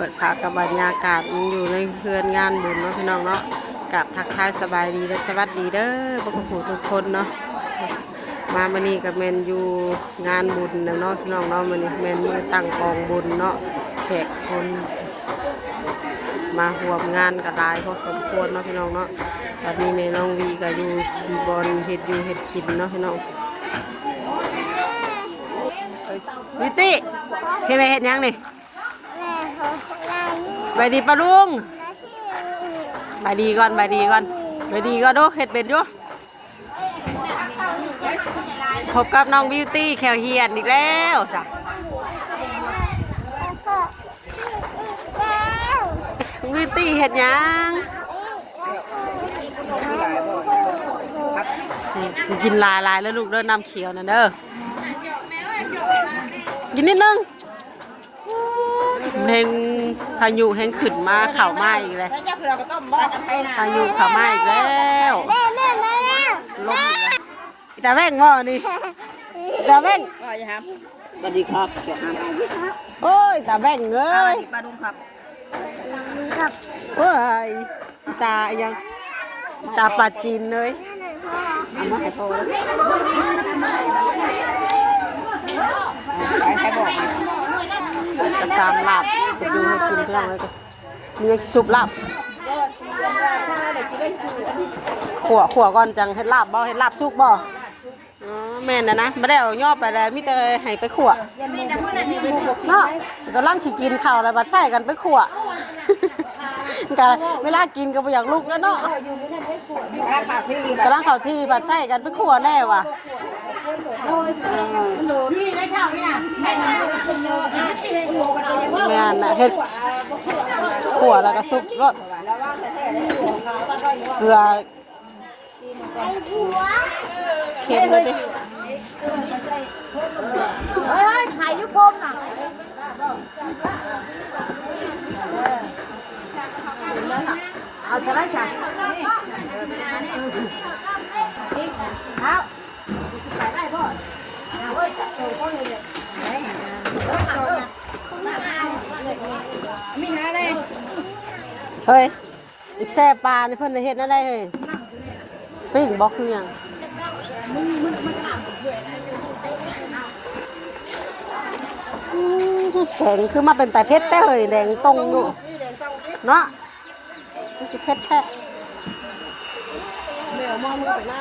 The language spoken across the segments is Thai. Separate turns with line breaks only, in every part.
ปิดภาพกับบรรยากาศอยู่ในเพื่อนงานบุญเนาะพี่น้องเนาะกับทักทายสบายดีและสวัสดีเด้อพวกผู้ทุกคนเนาะมามื้อนี้กับแมนอยู่งานบุญเนาะพี่น้องเนาะมื้อนี้แมนมือตั้งกองบุญเนาะแขกคนมาร่วมงานกระดายพอสมควรเนาะพี่น้องเนาะตอนนี้แม่น้องวีก็อยู่ที่บอนเฮ็ดอยู่เฮ็ดกินเนาะพี่น้องวิติเฮ็ดไปเฮ็ดยังนี่ไปดีปะลุงไปดีก่อนไปดีก่อนไปดีก็ดูเฮ็ดเป็นอยู่พบกับน้องบิวตี้แขวเฮียนอีกแล้วจ้ะบิวตี้เฮ็ดยังกินลายแล้วลูกเด้อน้ำเขียวนั่นเด้อกินนิดนึงแหงพายุแหงขึ้นมาเข่าไม้อีกเลยพายุเข่าไม้อีกแล้วลมอีกแล้วตาแว่งว่านี่ตาแว่ง
สวัสดีครับเสียครับ
โอ้ยตาแว่งเอ้ย
ปลาดุงครับ
โอ้ยตายังตาปลาจีนเลย
เอามาให้พ่อใครบอก
กระซามลาบจะดูให้กินเพื่อนเลยก็เรียกซุปลาบขั่วก่อนจังเห็ดลาบบ่เห็ดลาบซุกบ่แม่น่ะนะไม่ได้เอาย่อไปแล้วมิแต่ให้ไปขั่วเนาะก็ลังสิกินข้าวแล้วบัดใส่กันไปขั่วกันเวลากินก็บ่อยากลุกแล้วเนาะกำลังเข้าที่บัดใส่กันไปขั่วแน่ว่ะแม่น่ะเฮ็ดขั่วแล้วก็ซุปรสเกลือเค็มเลยดิ
เฮ้ยถ่ายยุพมน่ะเอาจะได้จ้ะเอาได้พ่อมีหาเลย
เฮ้ยอีกแซ่ปลาในเพิ่นเฮ็ดนั่นได้เฮ้ยปิ้งบ่คือหยังแข็งคือมาเป็นแต่เพชรแต่เฮ้ยแดงตรงอยู่เนาะนี่คือเพชรแท้แมวมองมือไปหน้า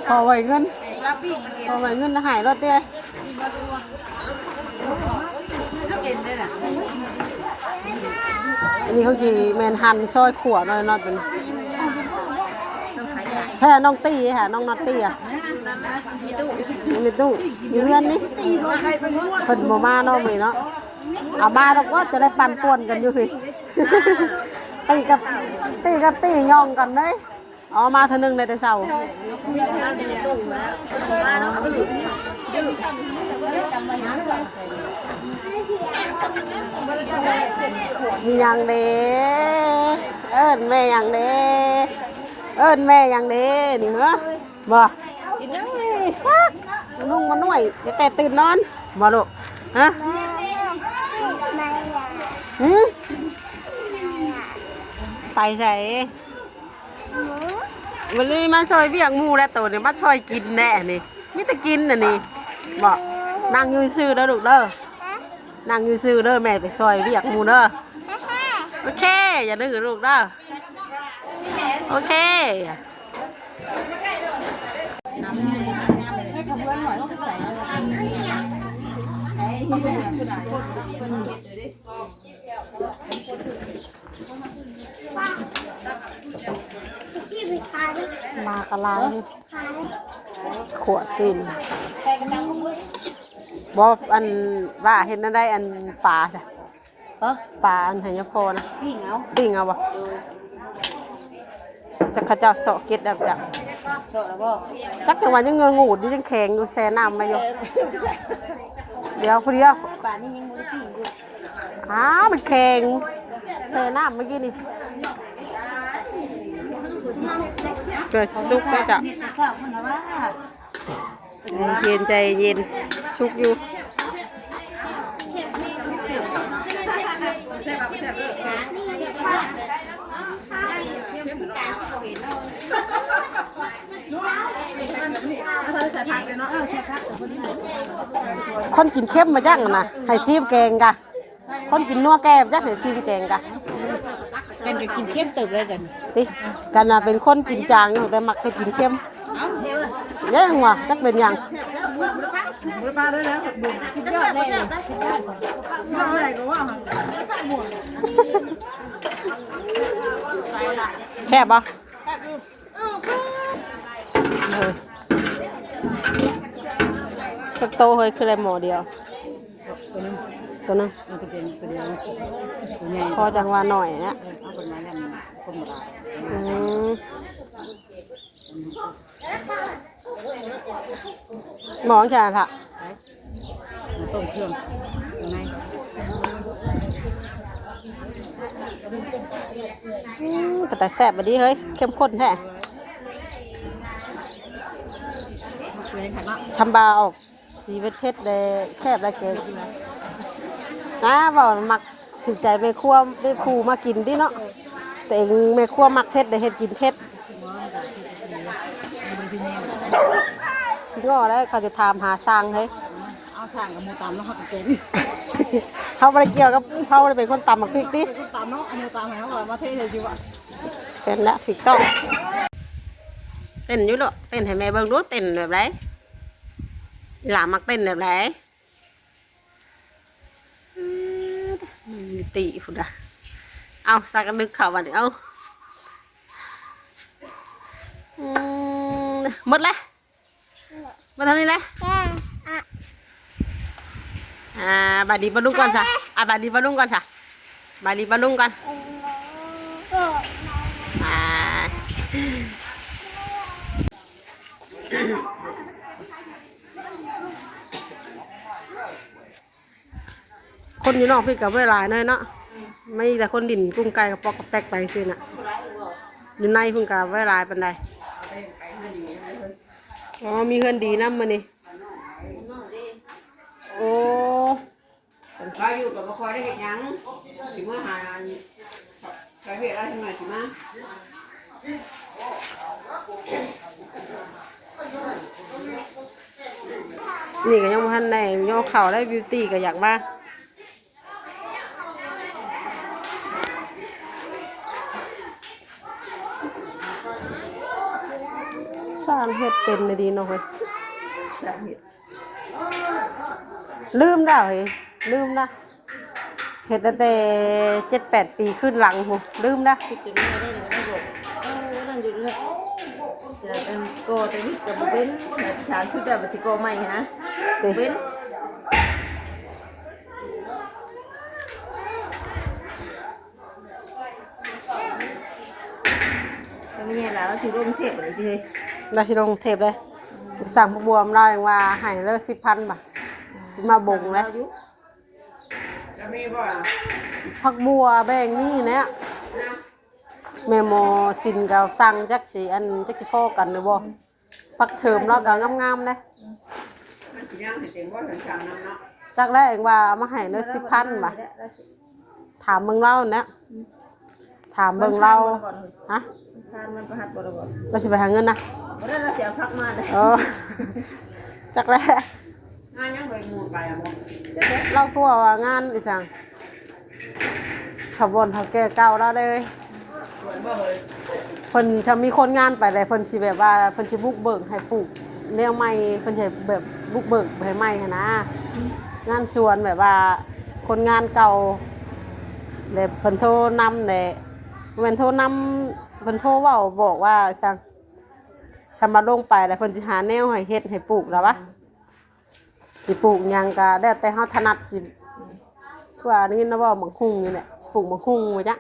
พอไหวเงินพอไหวเงินหายรถเตี้ยอันนี้เขาจีแมนฮันซอยขวดหน่อยนอตเป็นใช่น้องตี้ค่ะน้องนอตตี้อ่ะมีตู้มีเงินนี่เพิ่นบ่มาเนาะมื้อเนาะเอามาเราก็จะได้ปั่นป่วนกันอยู่พี่ตีกับตีย่องกันเลยอ๋อมาเท่านึงเลยแต่เช้ามีอย่างเด้เอิ้นแม่อย่างเด้เอิ้นแม่อย่างเด้นี่เหรอบ่กินนังนี่ฟักนุ่งมาหน่วยอย่าแต่ตื่นนอนบ่ลูกฮะไปใส่วันนี้มาซอยเบี้ยงหมูแล้วตัวนี้มาซอยกินแน่นี่มิแต่กินน่ะนี่บอกนั่งยืนซื้อเด้อลูกเด้อนั่งยืนซื้อเด้อแม่ไปซอยเบี้ยงหมูเด้อโอเคอย่าดื้อลูกเด้อโอเคมากระลายขวดสินบอกอันว่าเห็นนั่นได้อันปลาจ้ะปลาอันไหยพอนะปิ้งเอาบ่จะข้าเจ้าโสเก็ดแบบจับ
โชคแล้วบ่
จักจังหวะยังเงืองูดอยู่ยังแข็งอยู่แซ่น้ำมาอยู่เดี๋ยวพอดีอ่ะ
ป่านนี้ยังบ่ได้ปิ้งอยู่
มันแข็งแซ่น้ำเมื่อกี้นี่เกิดซุกได้จ้ะ
ทราบมันว่า
เย็นใจเย็นซุกอยู่คนกินเข้มมาจังนะให้ซีมแกงกะคนกินนัวแกมจักให้ซีมแกงกะ
กันจะกินเข้มตึบเลยกัน
ติกันน่ะเป็นคนกินจางอยู่แต่มักให้กินเข้มยังวะจักเป็นหยัง
บ่ปลาด้วยแล้วบุญยอดเลยยอดอะไรก็ว่า
แค่บปะโตเฮ้ยคืออะไรหมอเดียวตัวนึง
มันก็เป็นตัวใหญ่
พอจังหวะหน่อยเนี่ย
เอาเป็นไม้กันคนโบราณ
หมอแค่ละ
มันต้มเครื่องข้างใน
แต่แซ่บแบบนี้เฮ้ยเข้มข้นแท้
เลยค่ะเนาะ
ชัมบาออกสีเพชรเลยแซ่บแล้วเกินบอกมักถึงใจแม่ครัวได้ครูมากินดิเนาะแต่เองแม่ครัวมักเพชรได้เห็ดกินเพชรพี่ง้อแล้วเขาจะถามหาสร้างเฮ้ย
เอาสั่งกับหมูตามแล้วเขาเป็น
เขาไม่ได้เกี่ยวกับเขาไม่ได้เป็นคนตำมักพริกดิ
ตามเนาะเอาหมูตามให้เขาว่ามาเทเลยจิวอ่ะ
เป็นแล้วถูกต้องเต้นอยู่หรอเต้นให้แม่เบิ่งดูเต้นแบบไรหลามักเต้นแบบไรมีตีพุ่นอะเอาสักนึกเขาวันนี้เอาหมดแล้วมาทำนี่เลยบาดีบาลุงก่อนซะบาดีบาลุงก่อนซะบาดีบาลุงก่อนคนอยู่นอกพี่กับเวลาเนยเนาะไม่แต่คนดินกุ้งไก่กับปอกกับแป๊กไปสิน่ะอยู่ในพึ่งกับเวลาเป็นไรอ๋อมีเพื่อนดีน้ำมานี่โอ้
ไปอยู่กับบ่คอยได้เห็นยังสิมาหาไปเฮ็ดอะไรทำไมสิมา
นี่ก็ยังบ่ทันได้ย่อเข่าได้บิวตี้ก็อยากมาสร้างเฮ็ดเป็นเลยดีเนาะเว้ย
สาเหตุ
ลืมได้เฮ้ยลืมนะเฮ็ดตั้งแต่7-8 ปีขึ้นหลังหูลืมนะ
คิดจะไม่ได้เลยไม่บอกนั่นอยู่เลยจะเป็นโกแต่นี่กับเบ้นถามชุดแบบสิโกใหม่นะ
ติ
เบ้นไม่ไงแล้วสิร่วมเทพอะไรที
ราชิลงเทพเลยสั่งพวกบวมเราอย่างว่าให้เลิก10,000บาทจะมาบ่งเลยผักบัวแบ่งนี่เนี่ยแม่หมอสินกับสั่งจักสีอันจักสิพ่อกันหรือบ่ผักเถิมเราก็งามๆเลยจักแรกว่าเอามาให้เลิก10,000บาทถามเบิ่งเล่าเนี่ยถามเบิ่งเล่าฮะ
ทานมันประหัดบริบท
เราสิไปหาเงินนะ
บ่ได้เราเสียพักมาเลย
จักแรก
งานยังไปหมู่ไปอ่ะบ่
เราก็ว่างานอีสังขับบนเขาแก่เก่าแล้วเลยเพิ่นจะมีคนงานไปเลยเพิ่นสิแบบว่าเพิ่นสิบุกเบิกให้ปลูกแนวใหม่เพิ่นสิแบบบุกเบิกให้ใหม่หั้นนะงานสวนแบบว่าคนงานเก่าแล้วเพิ่นโทรนำแหละแม่นโทรนำเพิ่นโทรเว้าบอกว่าสั่งสมาลงไปแล้วเพิ่นสิหาแนวให้เฮ็ดให้ปลูกแล้ววะสิปลูกหยังก็ได้แต่เฮาถนัดสิคือว่านี่นะว่าหมักฮุ่งนี่แหละปลูกหมักฮุ่งไว้จ้ะ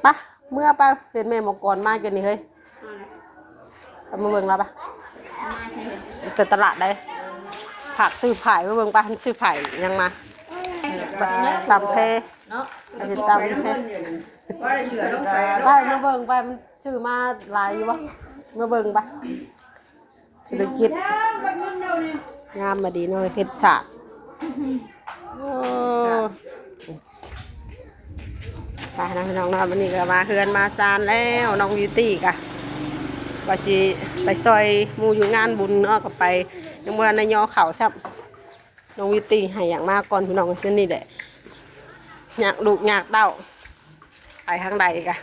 ไป เมื่อไปเห็นแม่หมอกรมากันนี่เฮ้ยไปมาเบิ่งแล้วปะ
มาใช่ไหม
เป็นตลาดได้ผักซื้อไผ่มาเบิ่งปะซื้อไผ่ยังมาตำเพ
เนาะ
ไปเห็นตำเพ
ก็ได้เชื่อลงไป
ไปมาเบิ่งไปมันซื้อมาหลายอยู่ปะมาเบิ่งปะธุรกิจงามมาดีเนาะเฮ็ดฉากโอ้ไปนะพี่น้องนะวันนี้ก็มาเฮือนมาซานแล้วน้องบิวตี้กะว่าสิไปซอยหมู่อยู่งานบุญเนาะก็ไปยังบ่ทันได้ย่อเข่าซับน้องบิวตี้ให้อย่างมากก่อนพี่น้องเส้นนี้แหละอยากลูกอยากเต้าไปทางใดกะ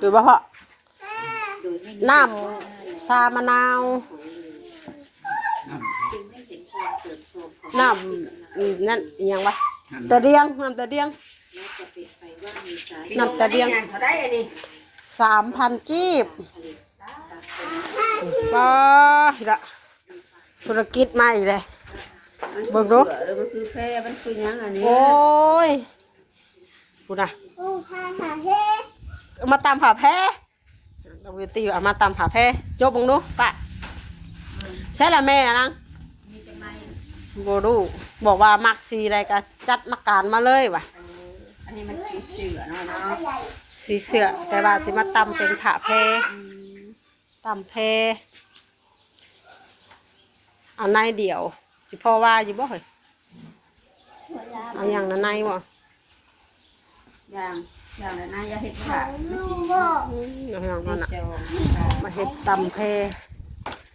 ดูบ่พอน้ำซามะนาวน้ำนั่นอิหยังวะตะเดียงน้ำตะเดียงน้ำตะเดียง
เขาได้อันนี้
3,000 กีบก็ละธุรกิจใหม่เลยเบิ่งดู
มันคือแพร่มันคือยังอันนี้
โอ้ยกูนะ
โอ้พาหาเฮ
เอามาตามผาแพ้เราวิตีเอามาตามผาแพ้ยกบังดูปะใช่ละแม่นะ
มีจังไง
โบดูบอกว่ามักสีอะไรก็จัดมาการมาเลยว่ะ
อันนี้มันสีเสือเนาะเนาะ
สีเสือแต่ว่าจะมาตำเป็นผาแพ้ตำแพ้เอาในเดี่ยวจิพ่อว่าจิบ่เหรอเอาอย่างนั้นในบ่
อย่างนั้นนะอย่าเห็ดขา
ลูกบ่
เอาอย่างนั้นน่ะ
เซล
มาเฮ็ดตำแพ้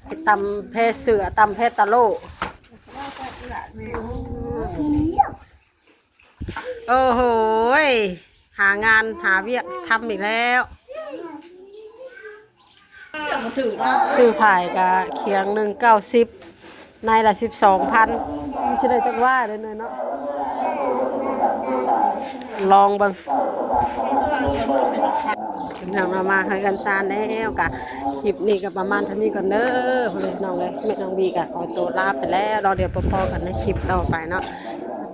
เฮ็ดตำแพ้เสือตำแพ้ตะโลโอ้โหยหางานหาเวียกทำอีกแล้ว
มาถือเนาะ
ซื้อไผ่กับเคียง190ในละ12,000มันจะได้จักว่าเลยเนาะลองเบิ่งอย่างเรามาให้กันซานแล้วกะคลิปนี้ก็ประมาณเท่านี้ก่อนเด้อพ่อพี่น้องเลยแม่น้องบีกะขอตัวลาไปแล้วรอเดี๋ยวพอๆกันในคลิปต่อไปเนาะ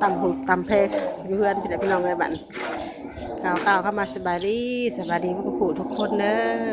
ตำหูตำเพอยู่เพื่อนพี่น้องเลยบัดก้าวเข้ามาสบายดีพวกผู้ทุกคนเด้อ